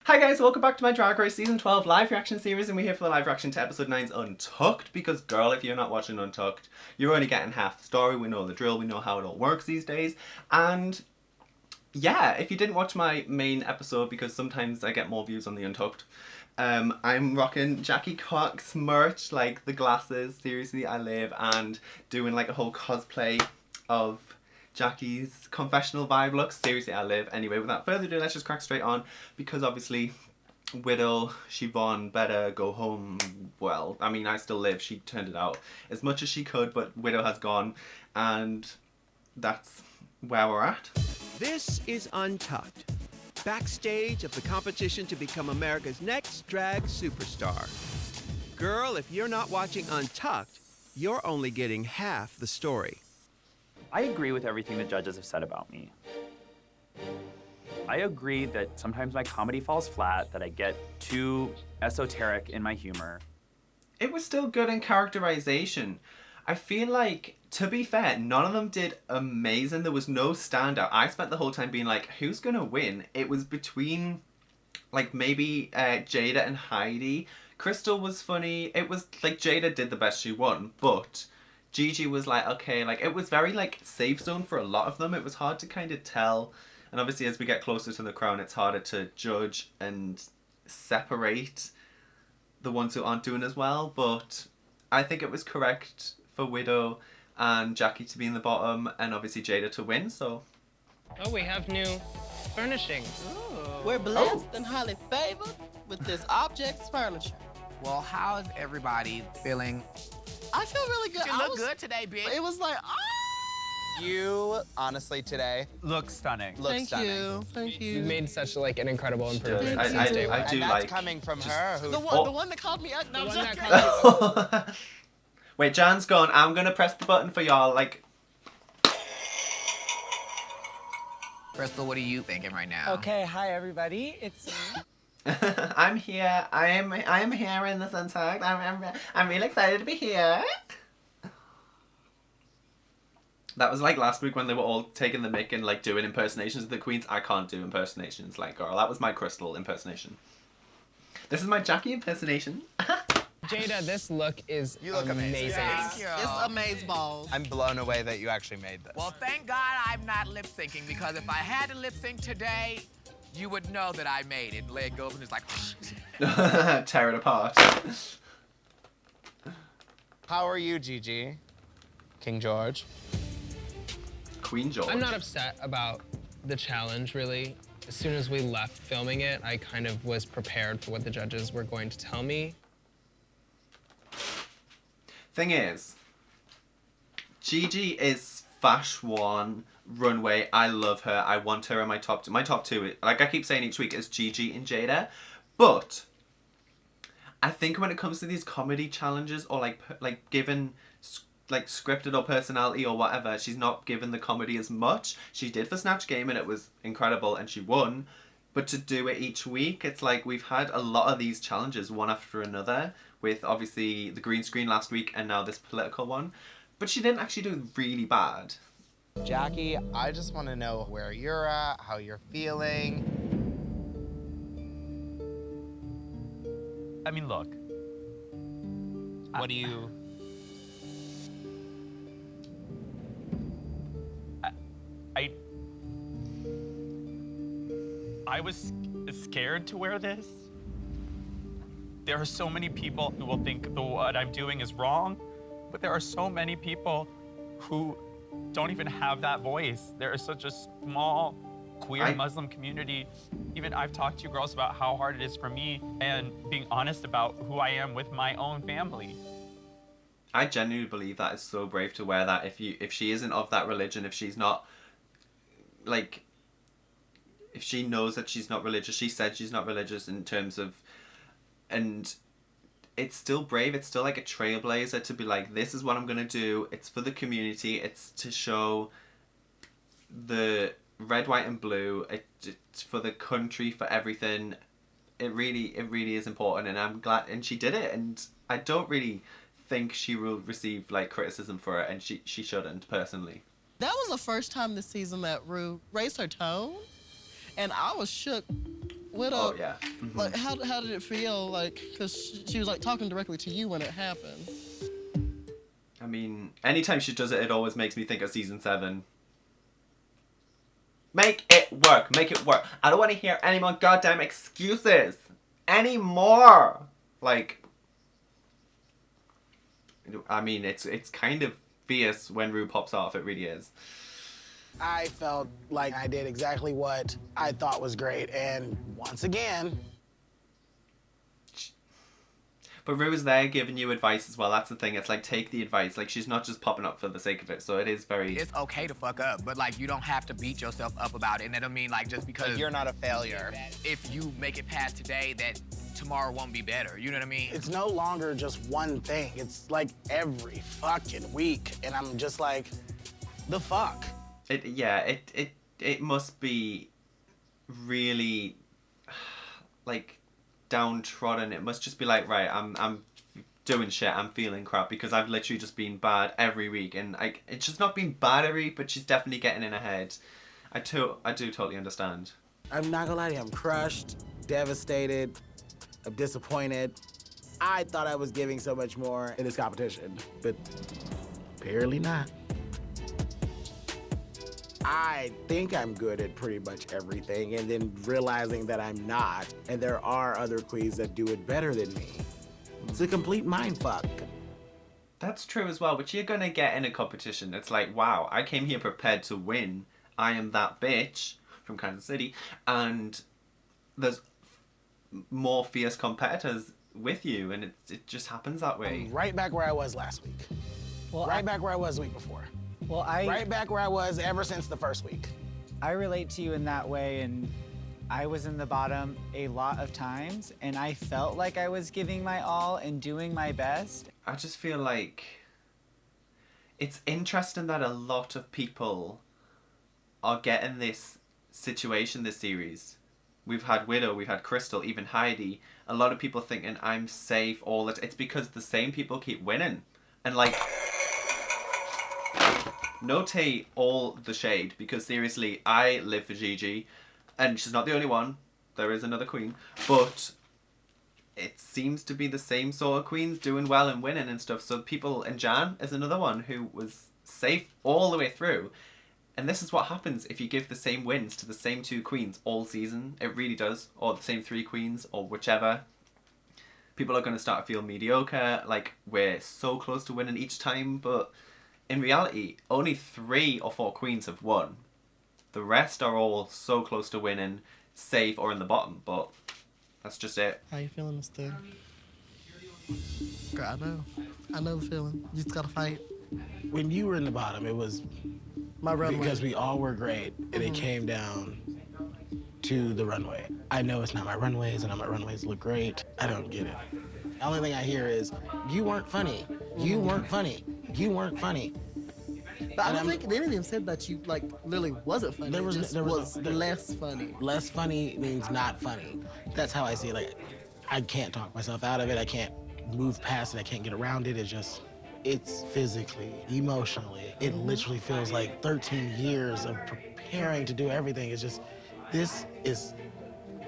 Hi guys, welcome back to my Drag Race Season 12 live reaction series, and we're here for the live reaction to episode 9's Untucked, because girl, if you're not watching Untucked, you're only getting half the story. We know the drill, we know how it all works these days, and yeah, if you didn't watch my main episode, because sometimes I get more views on the Untucked, I'm rocking Jackie Cox merch, like the glasses, Seriously I Live, and doing like a whole cosplay of Jackie's confessional vibe looks. Seriously I Live. Anyway, without further ado, let's just crack straight on, because obviously Widow, Siobhan, better go home. Well, I mean, I still live. She turned it out as much as she could, but Widow has gone, and that's where we're at. This is Untucked, backstage of the competition to become America's next drag superstar. Girl, if you're not watching Untucked, you're only getting half the story. I agree with everything the judges have said about me. I agree that sometimes my comedy falls flat, that I get too esoteric in my humor. It was still good in characterization. I feel like, to be fair, none of them did amazing. There was no standout. I spent the whole time being like, who's gonna win? It was between, like, maybe Jada and Heidi. Crystal was funny. It was, like, Jada did the best she won, but Gigi was like, okay, like, it was very, like, safe zone for a lot of them. It was hard to kind of tell. And obviously, as we get closer to the crown, it's harder to judge and separate the ones who aren't doing as well. But I think it was correct for Widow and Jackie to be in the bottom, and obviously Jada to win, so. Oh, we have new furnishings. We're blessed and highly favored with this object's furniture. Well, how is everybody feeling? I feel really good. You look good today, bitch. It was like, You, honestly, today, Look stunning. look thank stunning. you, thank You you. made such like an incredible improvement I since day one. do And that's like. coming from her, who... The one that called me out. No, The I'm one that joking. called you- Wait, Jan's gone. I'm gonna press the button for y'all. Like, Crystal, what are you thinking right now? Okay, hi everybody. It's me. I'm here. I am here in this Untucked. I'm really excited to be here. That was like last week when they were all taking the mic and like doing impersonations of the queens. I can't do impersonations, like, girl. That was my Crystal impersonation. This is my Jackie impersonation. Jada, this look is You look amazing. Thank you. It's amazeballs. I'm blown away that you actually made this. Well, thank God I'm not lip syncing, because if I had to lip sync today, you would know that I made it. Leg goes and it's like. Tear it apart. How are you, Gigi? King George? Queen George. I'm not upset about the challenge, really. As soon as we left filming it, I kind of was prepared for what the judges were going to tell me. Thing is, Gigi is Fash One runway. I love her. I want her in my top two. My top two, like I keep saying each week, is Gigi and Jada. But I think when it comes to these comedy challenges, or like given like scripted or personality or whatever, she's not given the comedy as much. She did for Snatch Game and it was incredible and she won. But to do it each week, it's like we've had a lot of these challenges one after another, with obviously the green screen last week and now this political one. But she didn't actually do really bad. Jackie, I just want to know where you're at, how you're feeling. I mean, look. What do you... I was scared to wear this. There are so many people who will think what I'm doing is wrong, but there are so many people who don't even have that voice. There is such a small queer Muslim community. Even I've talked to you girls about how hard it is for me, and being honest about who I am with my own family. I genuinely believe that is so brave to wear that. If she isn't of that religion, if she's not, like, if she knows that she's not religious, she said she's not religious in terms of, and it's still brave. It's still like a trailblazer to be like, this is what I'm gonna do. It's for the community. It's to show the red, white, and blue. It's for the country, for everything. It really is important, and I'm glad. And she did it. And I don't really think she will receive like criticism for it, and she shouldn't personally. That was the first time this season that Rue raised her tone, and I was shook Widow, Oh yeah. like, how did it feel? Like, because she was like talking directly to you when it happened. I mean, anytime she does it, it always makes me think of season 7. Make it work. Make it work. I don't want to hear any more goddamn excuses anymore. Like, I mean, it's kind of fierce when Rue pops off. It really is. I felt like I did exactly what I thought was great, and once again, But Rue is there giving you advice as well. That's the thing. It's like, take the advice. Like, she's not just popping up for the sake of it. So it is very... It's okay to fuck up, but like you don't have to beat yourself up about it. And that don't mean like just because Like, you're not a failure. if you make it past today that tomorrow won't be better. You know what I mean? it's no longer just one thing. It's like every fucking week, and I'm just like, the fuck? It must be really, like, downtrodden. It must just be like, right, I'm doing shit, I'm feeling crap because I've literally just been bad every week, and it's just not been bad every week, but she's definitely getting in her head. I do totally understand. I'm not gonna lie to you, I'm crushed, devastated, I'm disappointed. I thought I was giving so much more in this competition, but apparently not. I think I'm good at pretty much everything, and then realizing that I'm not, and there are other queens that do it better than me. It's a complete mindfuck. That's true as well, which you're gonna get in a competition. It's like, wow, I came here prepared to win. I am that bitch from Kansas City, and there's more fierce competitors with you, and it just happens that way. I'm right back where I was last week. Well, Right back where I was the week before. Well, Right back where I was ever since the first week. I relate to you in that way, and I was in the bottom a lot of times, and I felt like I was giving my all and doing my best. I just feel like it's interesting that a lot of people are getting this situation this series. We've had Widow, we've had Crystal, even Heidi. A lot of people thinking I'm safe all the time. It's because the same people keep winning. And like, notate all the shade, because seriously, I live for Gigi, and she's not the only one. There is another queen, but it seems to be the same sort of queens doing well and winning and stuff. So people, and Jan is another one who was safe all the way through. And this is what happens if you give the same wins to the same 2 queens all season. It really does. Or the same 3 queens, or whichever. People are going to start to feel mediocre, like we're so close to winning each time, but in reality, only 3 or 4 queens have won. The rest are all so close to winning, safe, or in the bottom, but that's just it. How you feeling, Mr. Girl, I know the feeling. You just gotta fight. When you were in the bottom, it was My runway. because we all were great, and it came down to the runway. I know it's not my runways, and all my runways look great. I don't get it. The only thing I hear is, you weren't funny. You weren't funny. You weren't funny. But I don't think any of them said that you like literally wasn't funny. There was- it just there was- was less funny. Less funny means not funny. That's how I see it. Like, I can't talk myself out of it. I can't move past it. I can't get around it. It's physically, emotionally. It literally feels like 13 years of preparing to do everything. It's just, this is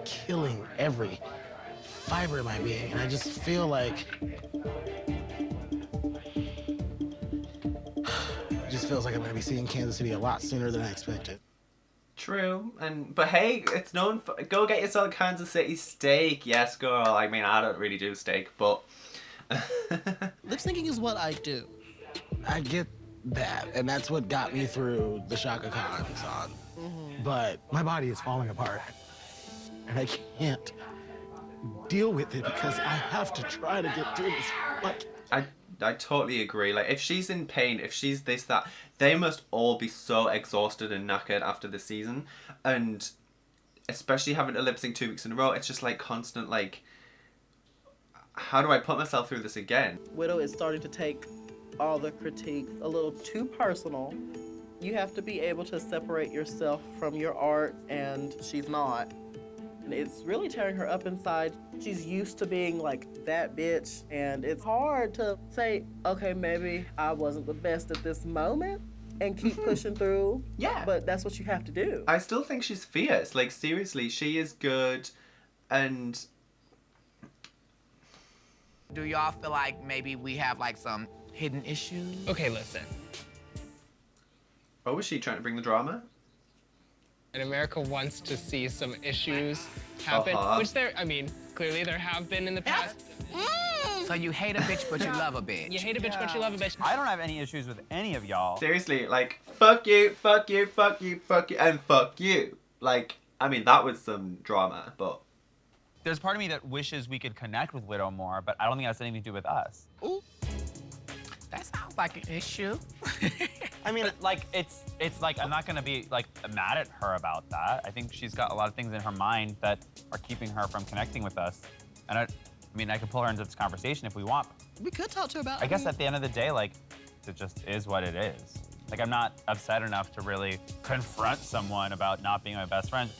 killing every fiber of my being. And I just feel like, it just feels like I'm gonna be seeing Kansas City a lot sooner than I expected. True, but hey, it's known for, go get yourself a Kansas City steak. Yes, girl. I mean, I don't really do steak, but Lip syncing is what I do. I get that, and that's what got me through the Shaka Khan song. But my body is falling apart, and I can't deal with it because I have to try to get through this. Like, I totally agree. Like, if she's in pain, if she's this, that, they must all be so exhausted and knackered after the season. And especially having to lip sync 2 weeks in a row, it's just like constant, like, how do I put myself through this again? Widow is starting to take all the critiques a little too personal. You have to be able to separate yourself from your art, and she's not. And it's really tearing her up inside. She's used to being like that bitch, and it's hard to say, okay, maybe I wasn't the best at this moment, and keep pushing through. Yeah. But that's what you have to do. I still think she's fierce. Like, seriously, she is good And Do y'all feel like maybe we have like some hidden issues? Okay, listen. oh, was she trying to bring the drama? And America wants to see some issues happen, which I mean, clearly there have been in the past. So you hate a bitch, but you love a bitch. You hate a bitch, but you love a bitch. I don't have any issues with any of y'all. Seriously, like, fuck you, fuck you, fuck you, fuck you, and fuck you. Like, I mean, that was some drama, but... There's part of me that wishes we could connect with Widow more, but I don't think that's anything to do with us. Ooh, that sounds like an issue. I mean, like, it's like, I'm not gonna be, like, mad at her about that. I think she's got a lot of things in her mind that are keeping her from connecting with us. And I mean, I could pull her into this conversation if we want. We could talk to her about it. I guess at the end of the day, like, it just is what it is. Like, I'm not upset enough to really confront someone about not being my best friend.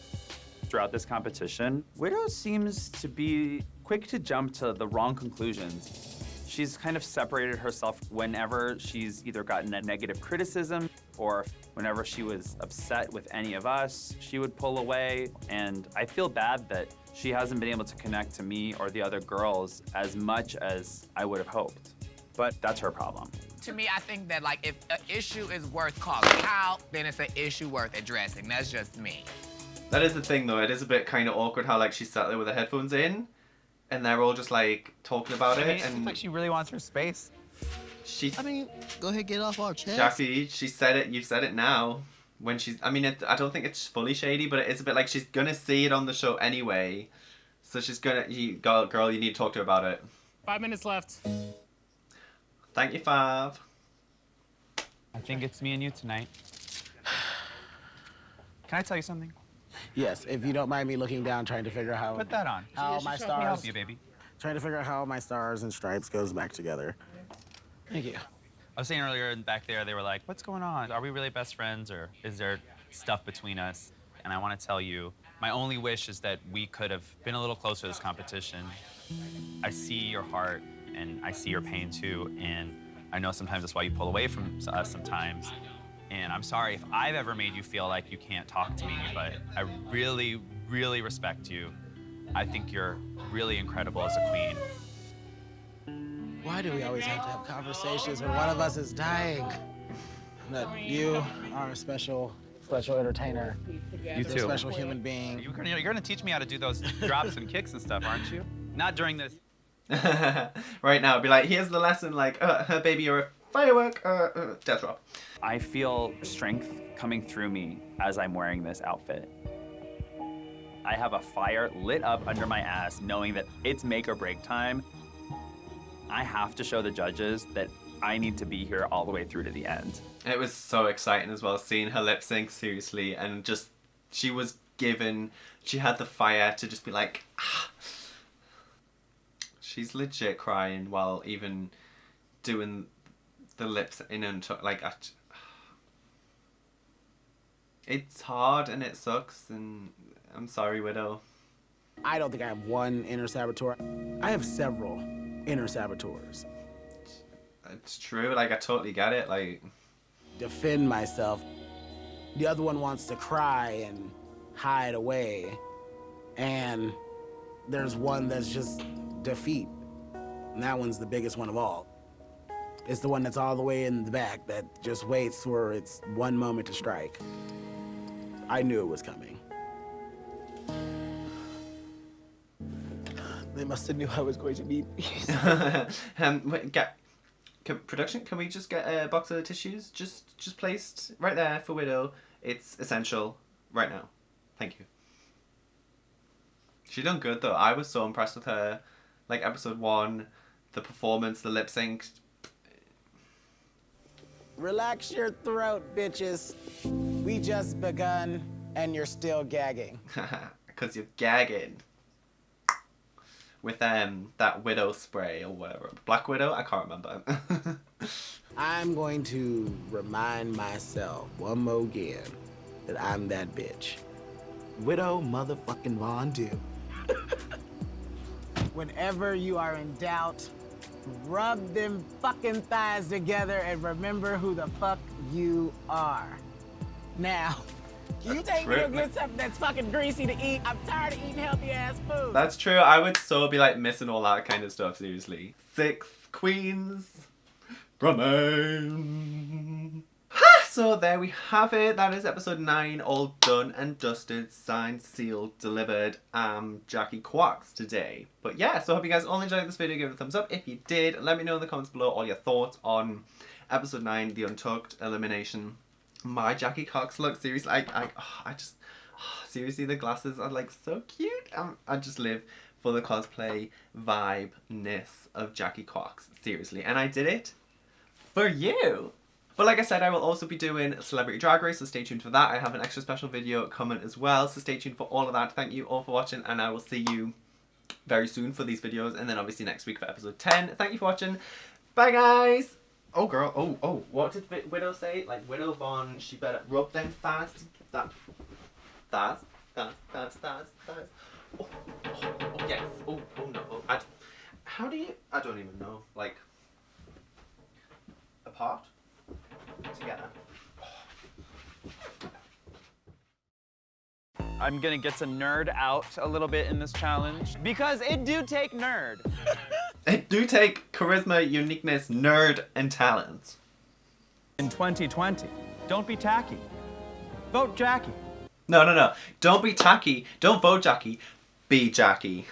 Throughout this competition, Widow seems to be quick to jump to the wrong conclusions. She's kind of separated herself whenever she's either gotten a negative criticism or whenever she was upset with any of us, she would pull away. And I feel bad that she hasn't been able to connect to me or the other girls as much as I would have hoped. But that's her problem. To me, I think that like if an issue is worth calling out, then it's an issue worth addressing. That's just me. That is the thing, though. It is a bit kind of awkward how, like, she sat there with her headphones in, and they're all just, like, talking about it. It And seems like she really wants her space. she's... I mean, go ahead, get off our chest. Jackie, she said it. You said it now. When she's... I mean, I don't think it's fully shady, but it is a bit like she's going to see it on the show anyway. So she's going to... Girl, you need to talk to her about it. 5 minutes left. Thank you, Fav. I think it's me and you tonight. Can I tell you something? Yes, if you don't mind me looking down, trying to figure out Put that on. how my Let me stars, help you, baby. trying to figure out how my stars and stripes goes back together. Thank you. I was saying earlier back there, they were like, what's going on? Are we really best friends or is there stuff between us? And I want to tell you, my only wish is that we could have been a little closer to this competition. I see your heart and I see your pain too. And I know sometimes that's why you pull away from us sometimes. And I'm sorry if I've ever made you feel like you can't talk to me, but I really, really respect you. I think you're really incredible as a queen. Why do we always have to have conversations when one of us is dying? That you are a special entertainer. You You're a too. special human being. You're gonna teach me how to do those drops and kicks and stuff, aren't you? Not during this. Right now, be like, here's the lesson, like, baby, you're a firework, death drop. I feel strength coming through me as I'm wearing this outfit. I have a fire lit up under my ass knowing that it's make or break time. I have to show the judges that I need to be here all the way through to the end. It was so exciting as well, seeing her lip sync, seriously, and just, she had the fire to just be like, ah. She's legit crying while even doing the lips in Untucked, like, it's hard and it sucks, and I'm sorry, Widow. I don't think I have one inner saboteur. I have several inner saboteurs. It's true, like, I totally get it, like... Defend myself. The other one wants to cry and hide away. And there's one that's just defeat. And that one's the biggest one of all. It's the one that's all the way in the back that just waits for its one moment to strike. I knew it was coming. They must have knew I was going to need these. Production, can we just get a box of tissues just placed right there for Widow? It's essential right now. Thank you. She done good though. I was so impressed with her. Like episode 1, the performance, the lip sync. Relax your throat, bitches. We just begun, and you're still gagging. Because you're gagging. With that Widow spray or whatever. Black Widow? I can't remember. I'm going to remind myself one more again that I'm that bitch. Widow motherfucking Von Du. Whenever you are in doubt, rub them fucking thighs together and remember who the fuck you are. Now, You take me to get something that's fucking greasy to eat. I'm tired of eating healthy ass food. That's true. I would so be like missing all that kind of stuff, seriously. 6 queens remain. So there we have it. That is episode 9, all done and dusted, signed, sealed, delivered. Jackie Quacks today. But yeah, so I hope you guys all enjoyed this video. Give it a thumbs up if you did. Let me know in the comments below all your thoughts on episode 9, the Untucked elimination. My Jackie Cox look, seriously, seriously, the glasses are like so cute. I just live for the cosplay vibe-ness of Jackie Cox, seriously. And I did it for you. But like I said, I will also be doing Celebrity Drag Race, so stay tuned for that. I have an extra special video coming as well, so stay tuned for all of that. Thank you all for watching, and I will see you very soon for these videos, and then obviously next week for episode 10. Thank you for watching. Bye, guys! Oh, girl. Oh, what did Widow say? Like, Widow Von, she better rub them fast. That. Oh, yes. Oh, no. How do you... I don't even know. Like, apart? Together. I'm gonna get to nerd out a little bit in this challenge because it do take nerd. It do take charisma, uniqueness, nerd, and talent. In 2020, don't be tacky. Vote Jackie. No. Don't be tacky. Don't vote Jackie. Be Jackie.